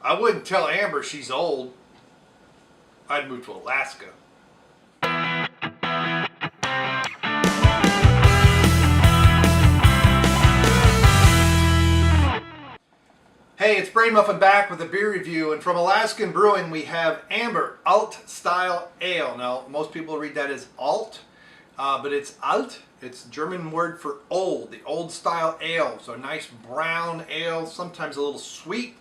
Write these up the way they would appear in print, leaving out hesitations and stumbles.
I wouldn't tell Amber she's old. I'd move to Alaska. Hey, it's Brainmuffin back with a beer review, and from Alaskan Brewing we have Amber Alt Style Ale. Now, most people read that as Alt, but it's Alt. It's a German word for old, the old style ale. So a nice brown ale, sometimes a little sweet.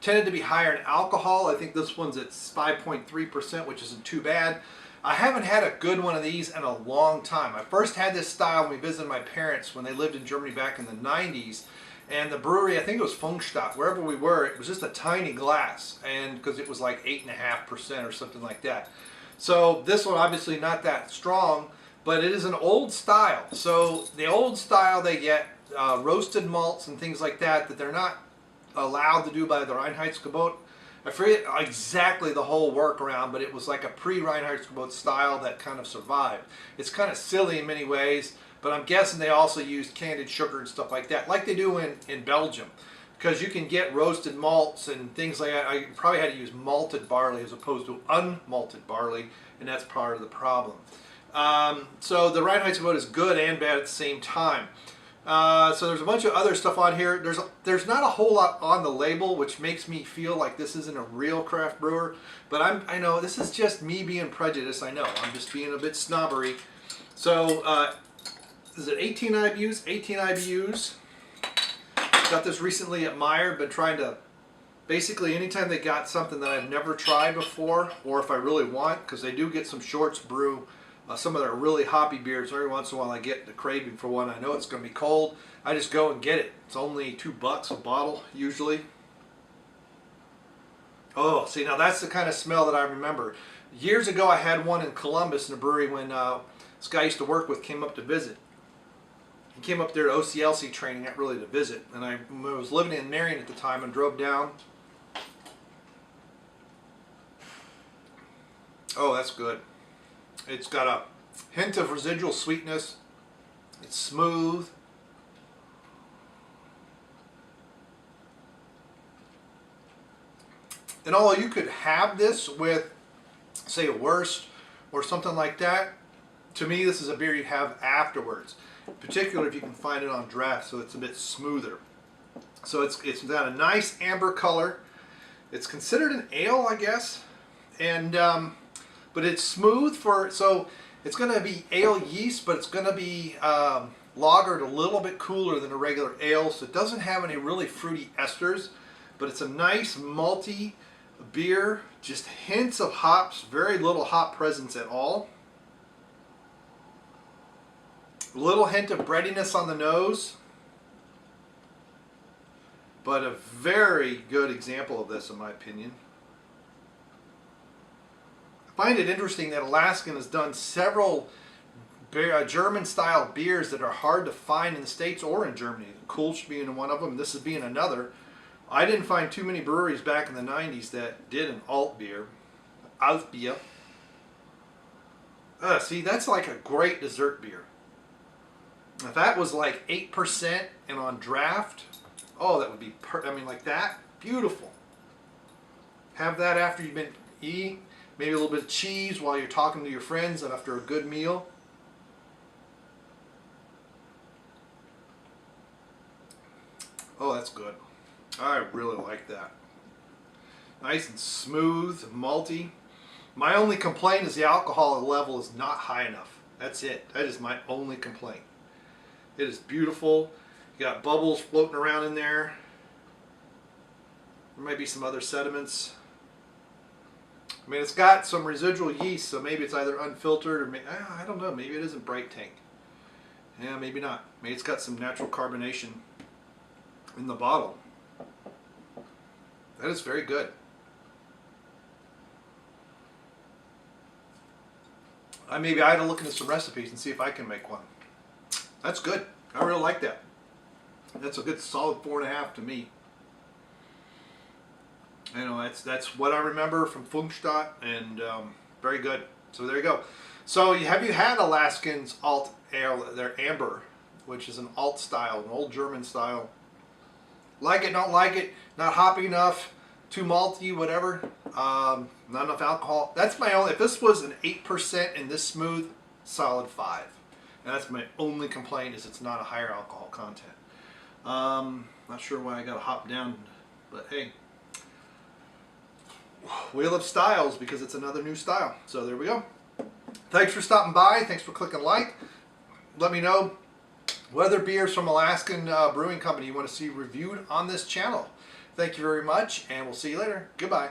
Tended to be higher in alcohol. I think this one's at 5.3%, which isn't too bad. I haven't had a good one of these in a long time. I first had this style when we visited my parents when they lived in Germany back in the 90s. And the brewery, I think it was Funkstadt, wherever we were, it was just a tiny glass, and because it was like 8.5% or something like that. So this one obviously not that strong, but it is an old style. So the old style, they get roasted malts and things like that that they're not allowed to do by the Reinheitsgebot. I forget exactly the whole workaround, but it was like a pre-Reinheitsgebot style that kind of survived. It's kind of silly in many ways, but I'm guessing they also used candied sugar and stuff like that, like they do in Belgium, because you can get roasted malts and things like that. I probably had to use malted barley as opposed to unmalted barley, and that's part of the problem. So the Reinheitsgebot is good and bad at the same time. So there's a bunch of other stuff on here. There's not a whole lot on the label, which makes me feel like this isn't a real craft brewer. But I know this is just me being prejudiced. I know I'm just being a bit snobbery. So is it 18 IBUs? 18 IBUs. Got this recently at Meyer. Been trying to basically anytime they got something that I've never tried before, or if I really want, because they do get some shorts brew. Some of their really hoppy beers. Every once in a while I get the craving for one. I know it's going to be cold. I just go and get it. It's only $2 a bottle usually. Oh, see, now that's the kind of smell that I remember. Years ago I had one in Columbus in a brewery when this guy I used to work with came up to visit. He came up there to OCLC training, not really to visit. And I was living in Marion at the time and drove down. Oh, that's good. It's got a hint of residual sweetness. It's smooth. And although you could have this with, say, a Wurst or something like that, to me this is a beer you have afterwards. Particularly if you can find it on draft, so it's a bit smoother. So it's got a nice amber color. It's considered an ale, I guess, and but it's smooth so it's going to be ale yeast, but it's going to be lagered a little bit cooler than a regular ale, so it doesn't have any really fruity esters, but it's a nice malty beer, just hints of hops, very little hop presence at all. A little hint of breadiness on the nose, but a very good example of this in my opinion. I find it interesting that Alaskan has done several German-style beers that are hard to find in the States or in Germany. Kulch being one of them, this is being another. I didn't find too many breweries back in the 90s that did an Altbier. Altbier. See, that's like a great dessert beer. If that was like 8% and on draft, oh, that would be, I mean, like that, beautiful. Have that after you've been eating. Maybe a little bit of cheese while you're talking to your friends after a good meal. Oh, that's good. I really like that. Nice and smooth, malty. My only complaint is the alcohol level is not high enough. That's it. That is my only complaint. It is beautiful. You got bubbles floating around in there. There might be some other sediments. I mean, it's got some residual yeast, so maybe it's either unfiltered or maybe, I don't know, maybe it isn't bright tank. Yeah, maybe not. Maybe it's got some natural carbonation in the bottle. That is very good. Maybe I had to look into some recipes and see if I can make one. That's good. I really like that. That's a good solid 4.5 to me. You know, that's what I remember from Funkstadt, and very good. So there you go. So have you had Alaskan's Alt Ale, their Amber, which is an Alt style, an old German style? Like it, don't like it, not hoppy enough, too malty, whatever. Not enough alcohol. That's my only. If this was an 8% and this smooth, solid 5. And that's my only complaint, is it's not a higher alcohol content. Not sure why I got to hop down, but hey, Wheel of Styles, because it's another new style. So there we go. Thanks for stopping by. Thanks for clicking like. Let me know what other beers from Alaskan Brewing Company you want to see reviewed on this channel. Thank you very much, and we'll see you later. Goodbye.